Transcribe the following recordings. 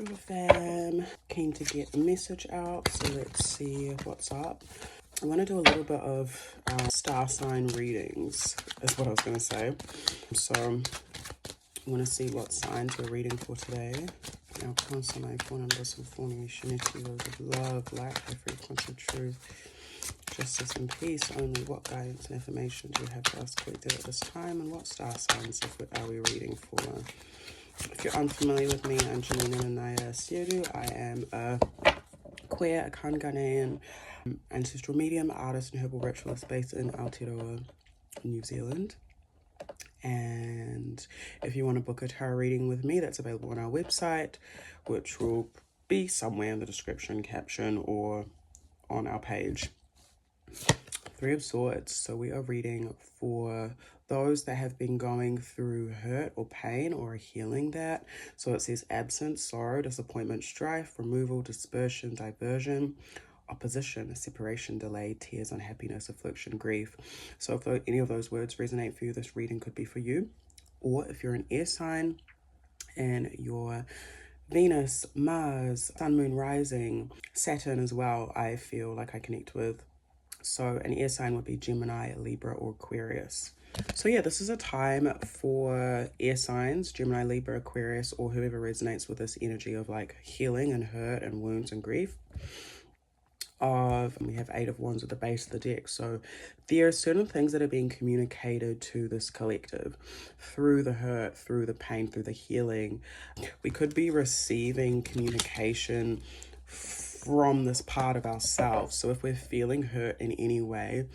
Fam, keen to get the message out, so let's see what's up. I want to do a little bit of star sign readings, is what I was going to say. So I want to see what signs we're reading for today. Now, constant phone numbers for formation, of love, light, high frequency, truth, justice and peace. Only what guidance and information do you have for us collected at this time, and what star signs are we reading for? If you're unfamiliar with me, I'm Janina Asiedu. I am a queer Ghanaian ancestral medium, artist, and herbal ritualist based in Aotearoa, New Zealand. And if you want to book a tarot reading with me, that's available on our website, which will be somewhere in the description, caption, or on our page. Three of Swords. So we are reading for those that have been going through hurt or pain or healing that. So it says absence, sorrow, disappointment, strife, removal, dispersion, diversion, opposition, separation, delay, tears, unhappiness, affliction, grief. So if any of those words resonate for you, this reading could be for you. Or if you're an air sign and your Venus, Mars, Sun, Moon, Rising, Saturn as well, I feel like I connect with. So an air sign would be Gemini, Libra, or Aquarius. So yeah, this is a time for air signs, Gemini, Libra, Aquarius, or whoever resonates with this energy of like healing and hurt and wounds and grief. We have 8 of Wands at the base of the deck. So there are certain things that are being communicated to this collective through the hurt, through the pain, through the healing. We could be receiving communication from this part of ourselves. So if we're feeling hurt in any way,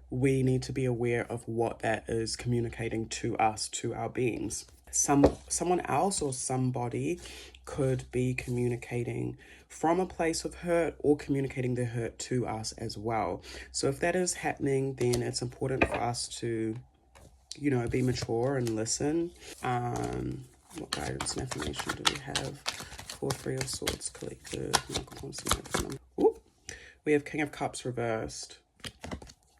we need to be aware of what that is communicating to us, to our beings. Someone else or somebody could be communicating from a place of hurt or communicating the hurt to us as well. So if that is happening, then it's important for us to, be mature and listen. What guidance and information do we have for Three of Swords collective? Ooh, we have King of Cups reversed.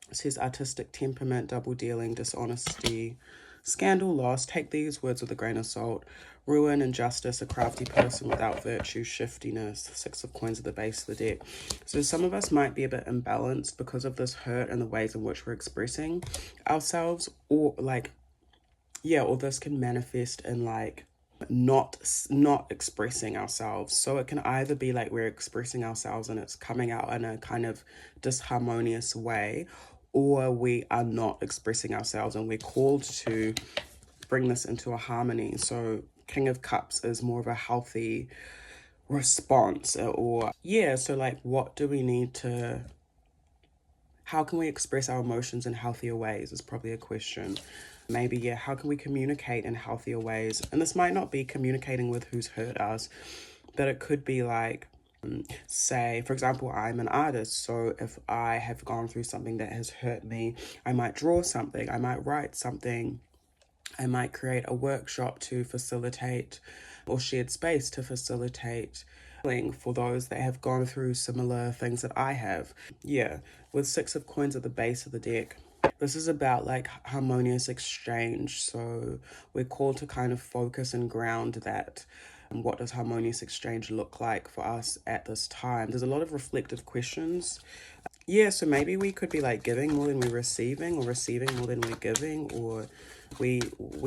It says artistic temperament, double dealing, dishonesty, scandal, loss. Take these words with a grain of salt. Ruin, injustice, a crafty person without virtue, shiftiness. 6 of Coins at the base of the deck. So some of us might be a bit imbalanced because of this hurt and the ways in which we're expressing ourselves, or or this can manifest in not expressing ourselves. So it can either be like we're expressing ourselves and it's coming out in a kind of disharmonious way, or we are not expressing ourselves and we're called to bring this into a harmony. So King of Cups is more of a healthy response, or so like what do we need to, how can we express our emotions in healthier ways is probably a question. Maybe, how can we communicate in healthier ways? And this might not be communicating with who's hurt us, but it could be like, say, for example, I'm an artist. So if I have gone through something that has hurt me, I might draw something, I might write something, I might create a workshop to facilitate, or shared space to facilitate for those that have gone through similar things that I have. With 6 of Coins at the base of the deck, this is about like harmonious exchange. So we're called to kind of focus and ground that. And what does harmonious exchange look like for us at this time? There's a lot of reflective questions. So maybe we could be like giving more than we're receiving, or receiving more than we're giving, or we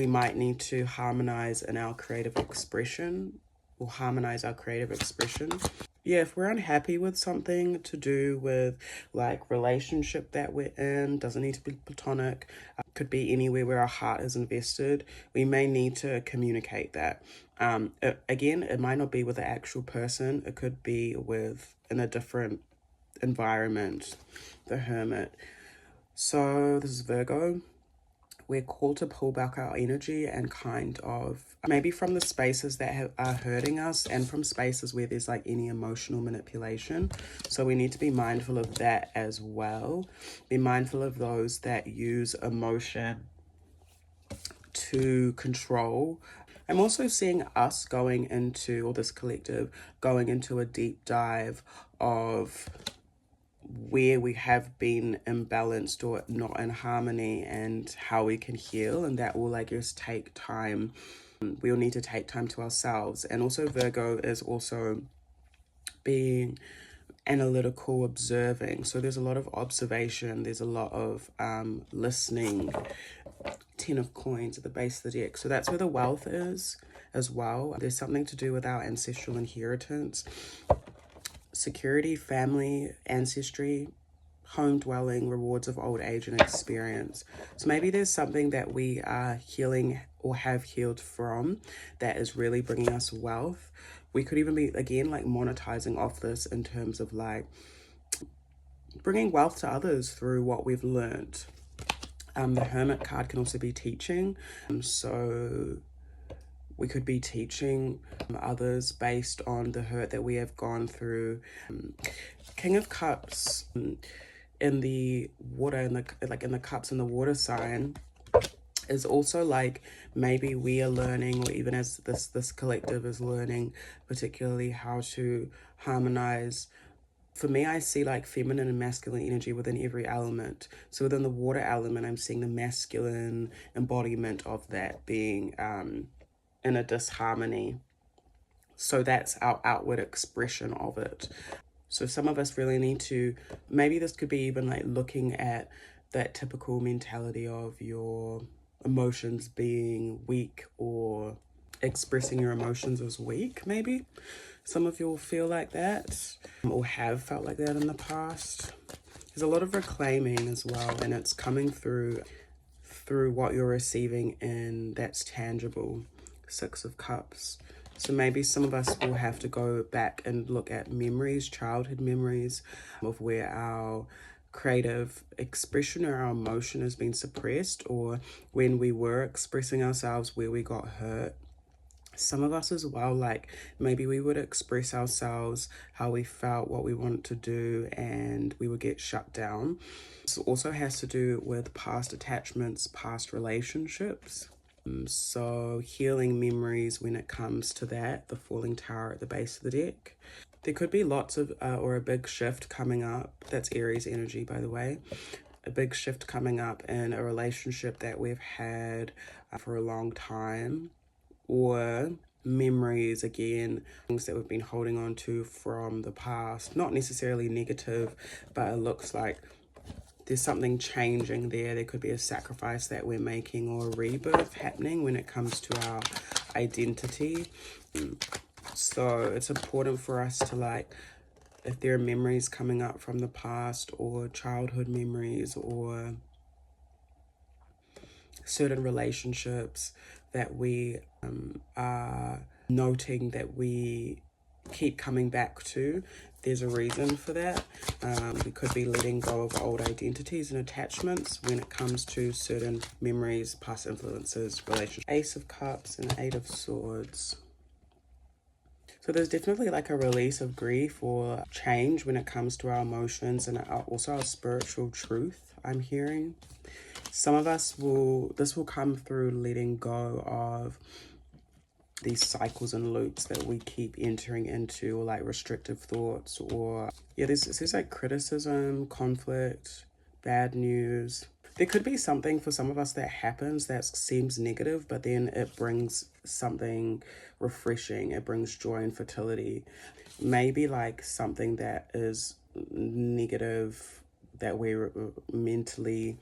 might need to harmonize in our creative expression, or harmonize our creative expression. If we're unhappy with something to do with like relationship that we're in, doesn't need to be platonic, could be anywhere where our heart is invested, we may need to communicate that. It might not be with the actual person, it could be in a different environment. The Hermit. So this is Virgo. We're called to pull back our energy and kind of maybe from the spaces that are hurting us, and from spaces where there's like any emotional manipulation. So we need to be mindful of that as well. Be mindful of those that use emotion to control. I'm also seeing us going into, or this collective going into, a deep dive of where we have been imbalanced or not in harmony, and how we can heal. And that will just take time We all need to take time to ourselves. And also Virgo is also being analytical, observing. So there's a lot of observation, there's a lot of listening. 10 of coins at the base of the deck. So that's where the wealth is as well. There's something to do with our ancestral inheritance, security, family, ancestry, home dwelling, rewards of old age and experience. So maybe there's something that we are healing or have healed from that is really bringing us wealth. We could even be, again, like monetizing off this in terms of like bringing wealth to others through what we've learned. The Hermit card can also be teaching. So we could be teaching others based on the hurt that we have gone through. King of Cups in the water, in the cups in the water sign, is also like maybe we are learning, or even as this collective is learning, particularly how to harmonize. For me, I see like feminine and masculine energy within every element. So within the water element, I'm seeing the masculine embodiment of that being in a disharmony. So that's our outward expression of it. So some of us really need to, maybe this could be even like looking at that typical mentality of your emotions being weak, or expressing your emotions as weak, maybe. Some of you will feel like that, or have felt like that in the past. There's a lot of reclaiming as well, and it's coming through what you're receiving, and that's tangible. 6 of Cups. So maybe some of us will have to go back and look at memories, childhood memories, of where our creative expression or our emotion has been suppressed, or when we were expressing ourselves, where we got hurt. Some of us as well, like maybe we would express ourselves, how we felt, what we wanted to do, and we would get shut down. This also has to do with past attachments, past relationships. So healing memories when it comes to that, the falling tower at the base of the deck. There could be lots of, or a big shift coming up. That's Aries energy, by the way. A big shift coming up in a relationship that we've had for a long time. Or memories, again, things that we've been holding on to from the past. Not necessarily negative, but it looks like there's something changing there. There could be a sacrifice that we're making, or a rebirth happening when it comes to our identity. So it's important for us to, like, if there are memories coming up from the past, or childhood memories, or certain relationships that we are noting that we keep coming back to, there's a reason for that. We could be letting go of old identities and attachments when it comes to certain memories, past influences, relationships. Ace of Cups and 8 of Swords. So there's definitely like a release of grief or change when it comes to our emotions, and also our spiritual truth, I'm hearing. Some of us this will come through letting go of these cycles and loops that we keep entering into, or like restrictive thoughts, or there's like criticism, conflict, bad news. There could be something for some of us that happens that seems negative, but then it brings something refreshing. It brings joy and fertility. Maybe like something that is negative that we're mentally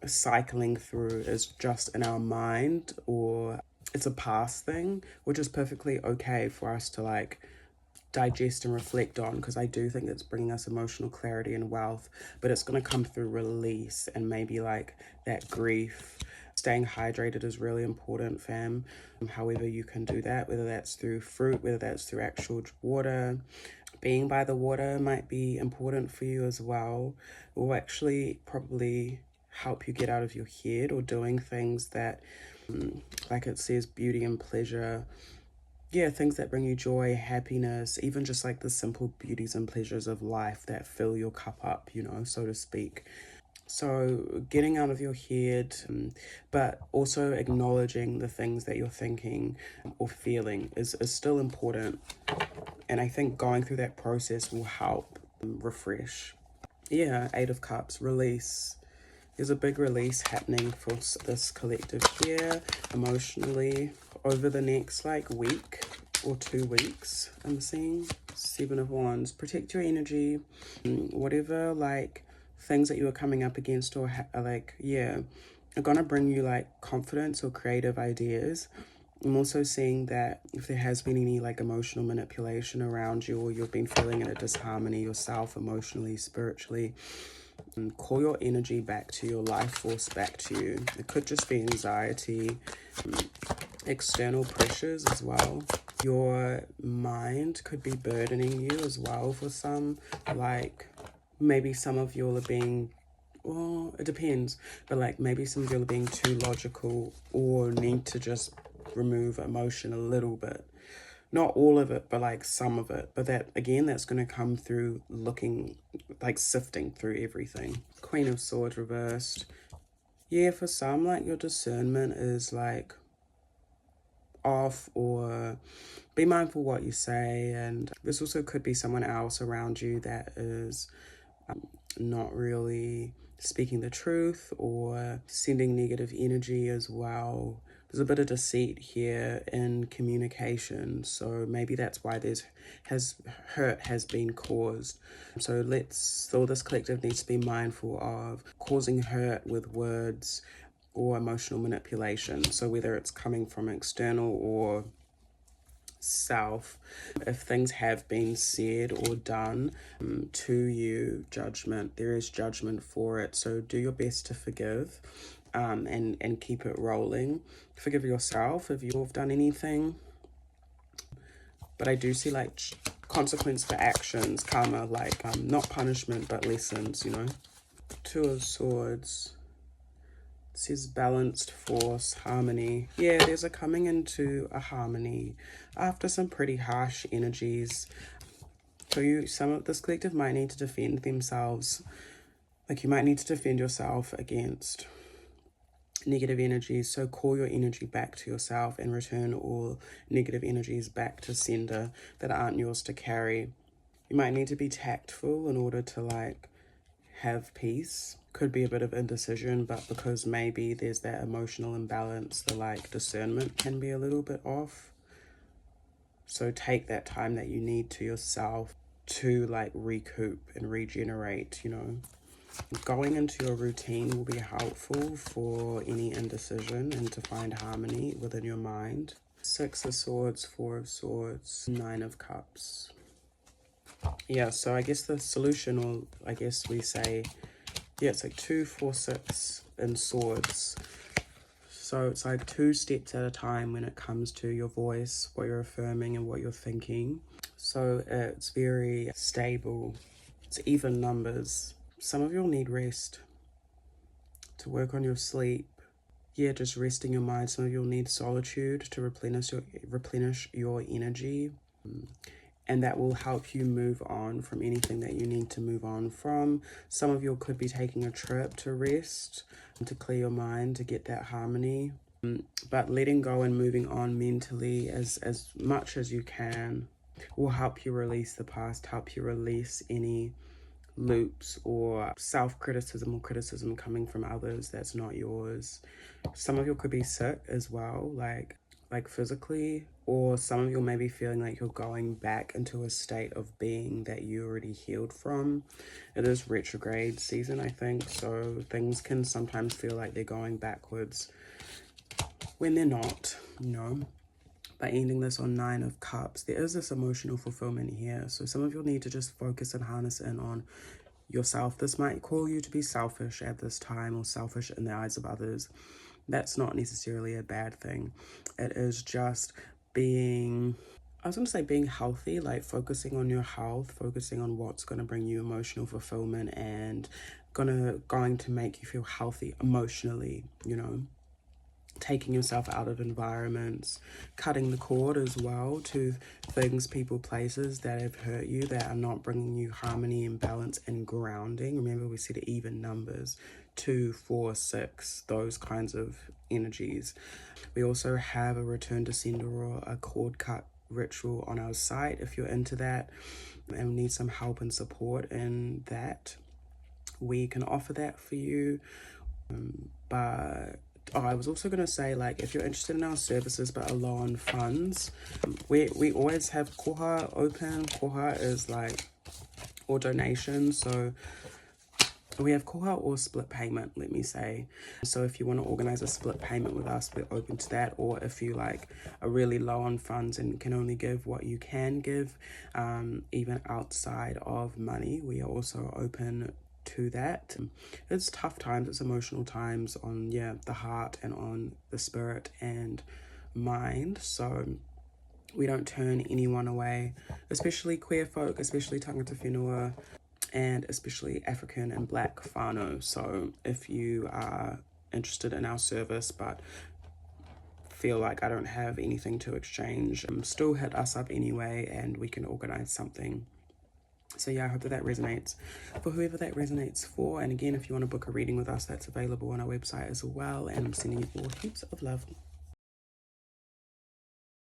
cycling through is just in our mind, or it's a past thing, which is perfectly okay for us to like digest and reflect on, because I do think it's bringing us emotional clarity and wealth, but it's going to come through release and maybe like that grief. Staying hydrated is really important, fam. However you can do that, whether that's through fruit, whether that's through actual water. Being by the water might be important for you as well. It will actually probably help you get out of your head, or doing things that, like it says, beauty and pleasure. Yeah, things that bring you joy, happiness, even just like the simple beauties and pleasures of life that fill your cup up, so to speak. So getting out of your head, but also acknowledging the things that you're thinking or feeling is still important. And I think going through that process will help refresh. Yeah, 8 of Cups, release. There's a big release happening for this collective here, emotionally, over the next like week or 2 weeks. I'm seeing 7 of Wands. Protect your energy. Whatever like things that you are coming up against or are gonna bring you like confidence or creative ideas. I'm also seeing that if there has been any like emotional manipulation around you, or you've been feeling in a disharmony yourself emotionally, spiritually, call your energy back to your life force, back to you. It could just be anxiety, external pressures as well. Your mind could be burdening you as well for some, like maybe some of you are being, well, it depends, but like maybe some of you are being too logical or need to just remove emotion a little bit. Not all of it, but like some of it. But that, again, that's going to come through looking, like sifting through everything. Queen of Swords reversed. Yeah, for some, like your discernment is like off, or be mindful what you say. And this also could be someone else around you that is not really speaking the truth or sending negative energy as well. There's a bit of deceit here in communication, so maybe that's why hurt has been caused. So this collective needs to be mindful of causing hurt with words or emotional manipulation. So whether it's coming from external or self, if things have been said or done to you, there is judgment for it. So do your best to forgive and keep it rolling. Forgive yourself if you've done anything, but I do see like consequence for actions, karma, like not punishment but lessons, you know. 2 of Swords. It says balanced force, harmony. Yeah, there's a coming into a harmony after some pretty harsh energies. So some of this collective might need to defend themselves. Like you might need to defend yourself against negative energies. So call your energy back to yourself and return all negative energies back to sender that aren't yours to carry. You might need to be tactful in order to like have peace. Could be a bit of indecision, but because maybe there's that emotional imbalance, the like discernment can be a little bit off. So take that time that you need to yourself to like recoup and regenerate, you know. Going into your routine will be helpful for any indecision and to find harmony within your mind. 6 of Swords, 4 of Swords, 9 of Cups. Yeah, so I guess the solution, or I guess we say, yeah, it's like 2, 4, 6 in Swords. So it's like 2 steps at a time when it comes to your voice, what you're affirming and what you're thinking. So it's very stable. It's even numbers. Some of you'll need rest to work on your sleep. Yeah, just resting your mind. Some of you'll need solitude to replenish your energy. And that will help you move on from anything that you need to move on from. Some of you could be taking a trip to rest, to clear your mind, to get that harmony. But letting go and moving on mentally as much as you can will help you release the past, help you release any loops or self-criticism or criticism coming from others that's not yours. Some of you could be sick as well, like physically, or some of you may be feeling like you're going back into a state of being that you already healed from. It is retrograde season, I think, so things can sometimes feel like they're going backwards when they're not, you know. By ending this on 9 of Cups, there is this emotional fulfillment here. So some of you need to just focus and harness in on yourself. This might call you to be selfish at this time, or selfish in the eyes of others. That's not necessarily a bad thing. It is just being, I was going to say being healthy, like focusing on your health, focusing on what's going to bring you emotional fulfillment and going to make you feel healthy emotionally, you know. Taking yourself out of environments, cutting the cord as well to things, people, places that have hurt you, that are not bringing you harmony and balance and grounding. Remember, we said even numbers, 2, 4, 6, those kinds of energies. We also have a return to sender or a cord cut ritual on our site if you're into that and need some help and support in that. We can offer that for you, but Oh, I was also going to say, like, if you're interested in our services but are low on funds, we always have koha open. Koha is like, or donations. So we have koha or split payment, let me say. So if you want to organize a split payment with us, we're open to that. Or if you like are really low on funds and can only give what you can give, even outside of money, we are also open to that. It's tough times, it's emotional times on the heart and on the spirit and mind, so we don't turn anyone away, especially queer folk, especially tangata whenua, and especially African and Black whānau. So if you are interested in our service but feel like I don't have anything to exchange, still hit us up anyway and we can organize something. So yeah, I hope that resonates for whoever that resonates for. And again, if you want to book a reading with us, that's available on our website as well. And I'm sending you all heaps of love.